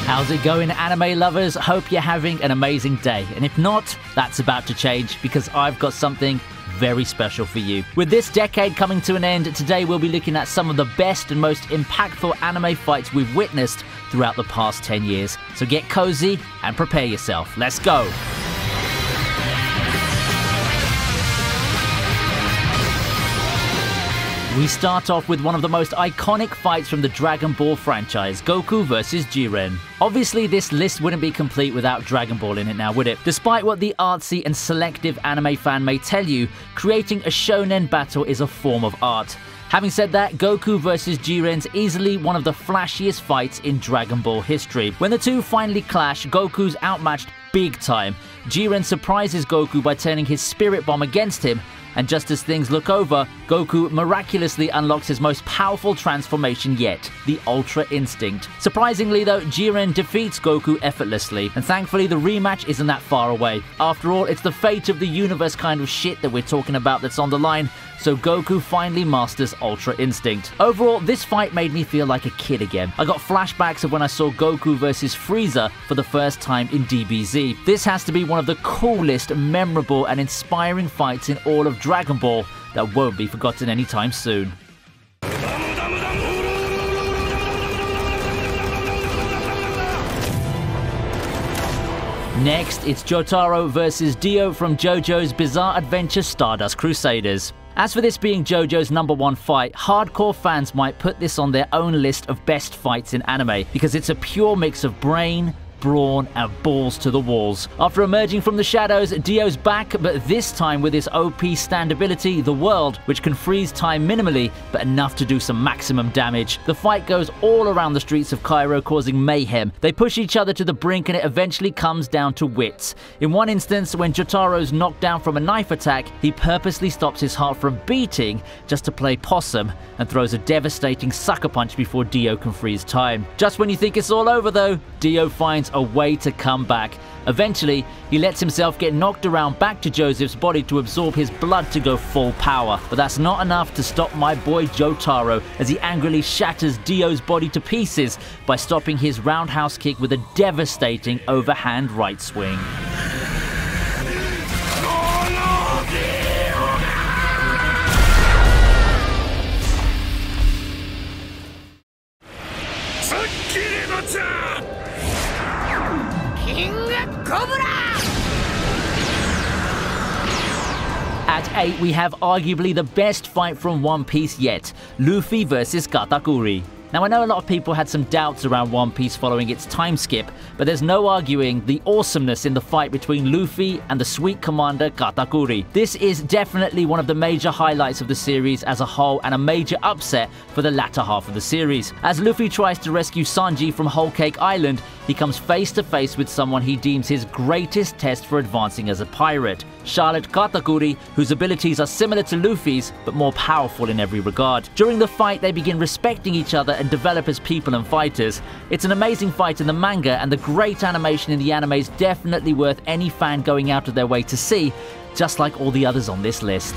How's it going, anime lovers? Hope you're having an amazing day. And if not, that's about to change because I've got something very special for you. With this decade coming to an end, today we'll be looking at some of the best and most impactful anime fights we've witnessed throughout the past 10 years. So get cozy and prepare yourself. Let's go! We start off with one of the most iconic fights from the Dragon Ball franchise, Goku vs Jiren. Obviously, this list wouldn't be complete without Dragon Ball in it now, would it? Despite what the artsy and selective anime fan may tell you, creating a shonen battle is a form of art. Having said that, Goku vs Jiren's easily one of the flashiest fights in Dragon Ball history. When the two finally clash, Goku's outmatched big time. Jiren surprises Goku by turning his spirit bomb against him, and just as things look over, Goku miraculously unlocks his most powerful transformation yet, the Ultra Instinct. Surprisingly though, Jiren defeats Goku effortlessly, and thankfully the rematch isn't that far away. After all, it's the fate of the universe kind of shit that we're talking about that's on the line, so Goku finally masters Ultra Instinct. Overall, this fight made me feel like a kid again. I got flashbacks of when I saw Goku vs Frieza for the first time in DBZ. This has to be one of the coolest, memorable, and inspiring fights in all of Dragon Ball that won't be forgotten anytime soon. Next, it's Jotaro vs Dio from JoJo's Bizarre Adventure Stardust Crusaders. As for this being JoJo's #1 fight, hardcore fans might put this on their own list of best fights in anime because it's a pure mix of brain, brawn, and balls to the walls. After emerging from the shadows, Dio's back, but this time with his OP stand ability, the World, which can freeze time minimally, but enough to do some maximum damage. The fight goes all around the streets of Cairo, causing mayhem. They push each other to the brink, and it eventually comes down to wits. In one instance, when Jotaro's knocked down from a knife attack, he purposely stops his heart from beating just to play possum, and throws a devastating sucker punch before Dio can freeze time. Just when you think it's all over though, Dio finds a way to come back. Eventually, he lets himself get knocked around back to Joseph's body to absorb his blood to go full power. But that's not enough to stop my boy Jotaro as he angrily shatters Dio's body to pieces by stopping his roundhouse kick with a devastating overhand right swing. At 8, we have arguably the best fight from One Piece yet, Luffy vs Katakuri. Now, I know a lot of people had some doubts around One Piece following its time skip, but there's no arguing the awesomeness in the fight between Luffy and the sweet commander Katakuri. This is definitely one of the major highlights of the series as a whole and a major upset for the latter half of the series. As Luffy tries to rescue Sanji from Whole Cake Island, he comes face to face with someone he deems his greatest test for advancing as a pirate, Charlotte Katakuri, whose abilities are similar to Luffy's, but more powerful in every regard. During the fight, they begin respecting each other and develop as people and fighters. It's an amazing fight in the manga, and the great animation in the anime is definitely worth any fan going out of their way to see, just like all the others on this list.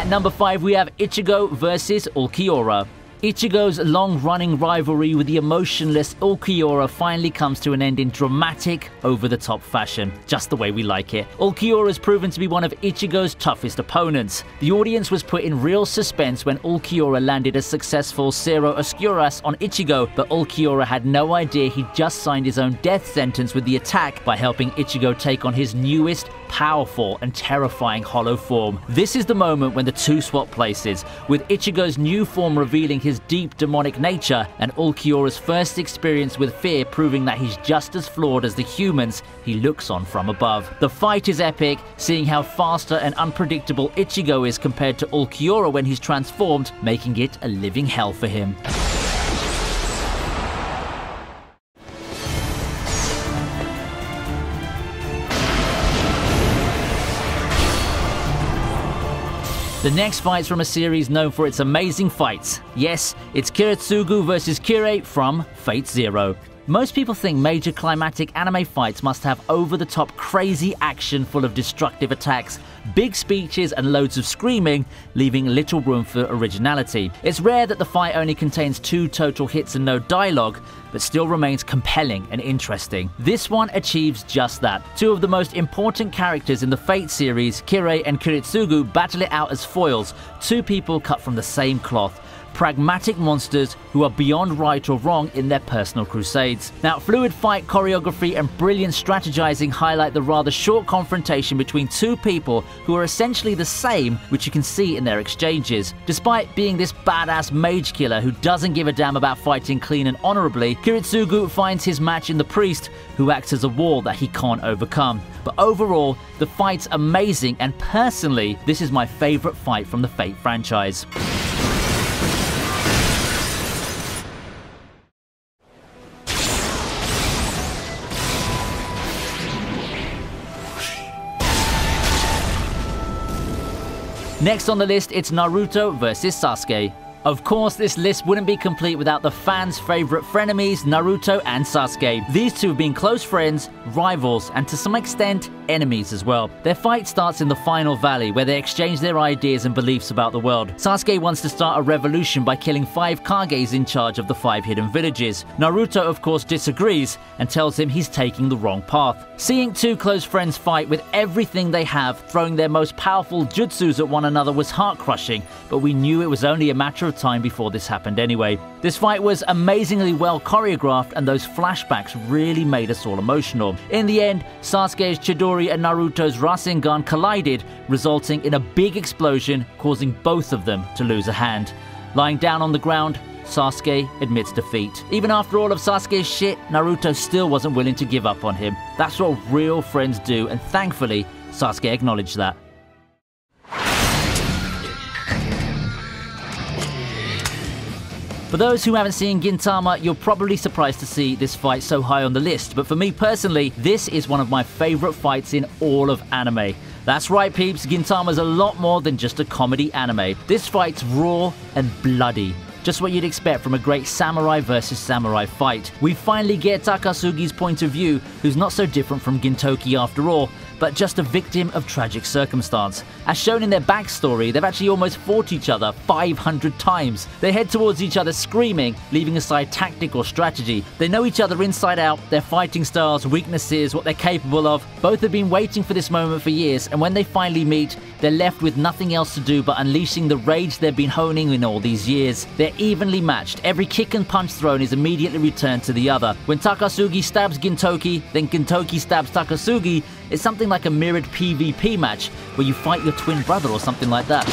Number 5, we have Ichigo vs Ulquiorra. Ichigo's long-running rivalry with the emotionless Ulquiorra finally comes to an end in dramatic, over-the-top fashion, just the way we like it. Ulquiorra has proven to be one of Ichigo's toughest opponents. The audience was put in real suspense when Ulquiorra landed a successful Cero Oscuras on Ichigo, but Ulquiorra had no idea he'd just signed his own death sentence with the attack by helping Ichigo take on his newest, powerful, and terrifying hollow form. This is the moment when the two swap places, with Ichigo's new form revealing his deep demonic nature, and Ulquiorra's first experience with fear proving that he's just as flawed as the humans he looks on from above. The fight is epic, seeing how faster and unpredictable Ichigo is compared to Ulquiorra when he's transformed, making it a living hell for him. The next fight's from a series known for its amazing fights. Yes, it's Kiritsugu vs Kirei from Fate Zero. Most people think major climatic anime fights must have over-the-top crazy action full of destructive attacks, big speeches and loads of screaming, leaving little room for originality. It's rare that the fight only contains 2 total hits and no dialogue, but still remains compelling and interesting. This one achieves just that. 2 of the most important characters in the Fate series, Kirei and Kiritsugu, battle it out as foils, 2 people cut from the same cloth. Pragmatic monsters who are beyond right or wrong in their personal crusades. Now, fluid fight choreography and brilliant strategizing highlight the rather short confrontation between 2 people who are essentially the same, which you can see in their exchanges. Despite being this badass mage killer who doesn't give a damn about fighting clean and honorably, Kiritsugu finds his match in the priest, who acts as a wall that he can't overcome. But overall, the fight's amazing, and personally, this is my favorite fight from the Fate franchise. Next on the list, it's Naruto vs Sasuke. Of course, this list wouldn't be complete without the fans' favorite frenemies, Naruto and Sasuke. These 2 have been close friends, rivals, and to some extent, enemies as well. Their fight starts in the final valley, where they exchange their ideas and beliefs about the world. Sasuke wants to start a revolution by killing 5 Kages in charge of the 5 hidden villages. Naruto, of course, disagrees and tells him he's taking the wrong path. Seeing 2 close friends fight with everything they have, throwing their most powerful jutsus at one another was heart-crushing, but we knew it was only a matter of time before this happened anyway. This fight was amazingly well choreographed, and those flashbacks really made us all emotional. In the end, Sasuke's Chidori and Naruto's Rasengan collided, resulting in a big explosion, causing both of them to lose a hand. Lying down on the ground, Sasuke admits defeat. Even after all of Sasuke's shit, Naruto still wasn't willing to give up on him. That's what real friends do, and thankfully, Sasuke acknowledged that. For those who haven't seen Gintama, you're probably surprised to see this fight so high on the list, but for me personally, this is one of my favorite fights in all of anime. That's right, peeps, Gintama's a lot more than just a comedy anime. This fight's raw and bloody. Just what you'd expect from a great samurai versus samurai fight. We finally get Takasugi's point of view, who's not so different from Gintoki after all, but just a victim of tragic circumstance. As shown in their backstory, they've actually almost fought each other 500 times. They head towards each other screaming, leaving aside tactic or strategy. They know each other inside out, their fighting styles, weaknesses, what they're capable of. Both have been waiting for this moment for years, and when they finally meet, they're left with nothing else to do but unleashing the rage they've been honing in all these years. They're evenly matched. Every kick and punch thrown is immediately returned to the other. When Takasugi stabs Gintoki, then Gintoki stabs Takasugi, it's something like a mirrored PvP match where you fight your twin brother or something like that.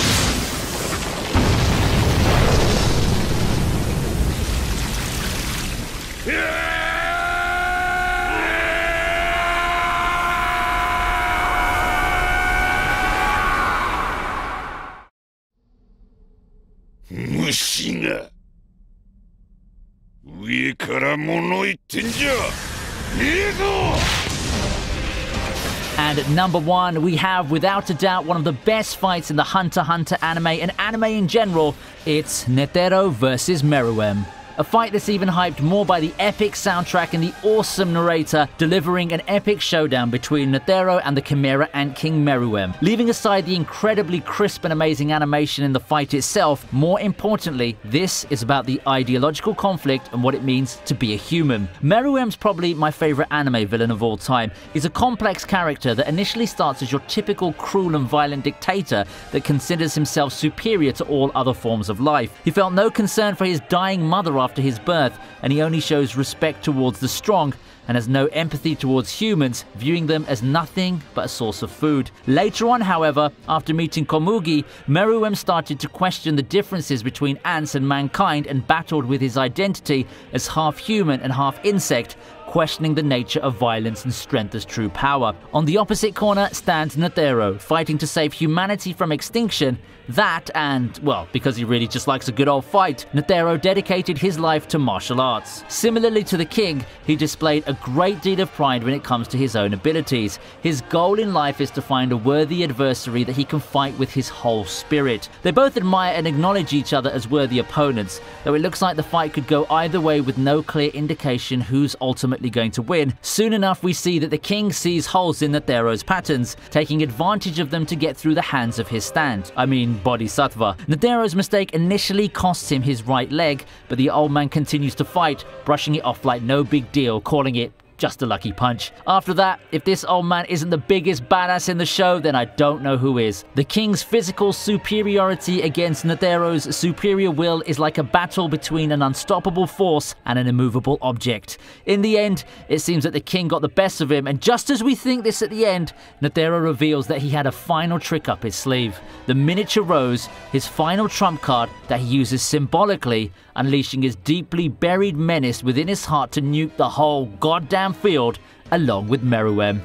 And at number 1, we have, without a doubt, one of the best fights in the Hunter x Hunter anime and anime in general. It's Netero vs Meruem. A fight that's even hyped more by the epic soundtrack and the awesome narrator delivering an epic showdown between Netero and the Chimera Ant King Meruem. Leaving aside the incredibly crisp and amazing animation in the fight itself, more importantly, this is about the ideological conflict and what it means to be a human. Meruem's probably my favorite anime villain of all time. He's a complex character that initially starts as your typical cruel and violent dictator that considers himself superior to all other forms of life. He felt no concern for his dying mother after his birth, and he only shows respect towards the strong and has no empathy towards humans, viewing them as nothing but a source of food. Later on, however, after meeting Komugi, Meruem started to question the differences between ants and mankind and battled with his identity as half human and half insect, questioning the nature of violence and strength as true power. On the opposite corner stands Netero, fighting to save humanity from extinction. That and, well, because he really just likes a good old fight, Netero dedicated his life to martial arts. Similarly to the king, he displayed a great deal of pride when it comes to his own abilities. His goal in life is to find a worthy adversary that he can fight with his whole spirit. They both admire and acknowledge each other as worthy opponents, though it looks like the fight could go either way with no clear indication who's ultimately going to win. Soon enough we see that the king sees holes in Netero's patterns, taking advantage of them to get through the hands of his stand. I mean, Bodhisattva. Netero's mistake initially costs him his right leg, but the old man continues to fight, brushing it off like no big deal, calling it just a lucky punch. After that, if this old man isn't the biggest badass in the show, then I don't know who is. The king's physical superiority against Netero's superior will is like a battle between an unstoppable force and an immovable object. In the end, it seems that the king got the best of him, and just as we think this at the end, Netero reveals that he had a final trick up his sleeve. The miniature rose, his final trump card that he uses symbolically, unleashing his deeply buried menace within his heart to nuke the whole goddamn field along with Meruem.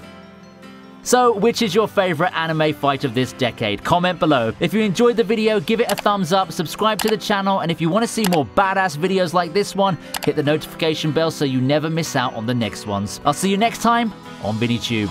So, which is your favorite anime fight of this decade? Comment below. If you enjoyed the video, give it a thumbs up, subscribe to the channel, and if you want to see more badass videos like this one, hit the notification bell so you never miss out on the next ones. I'll see you next time on ViniiTube.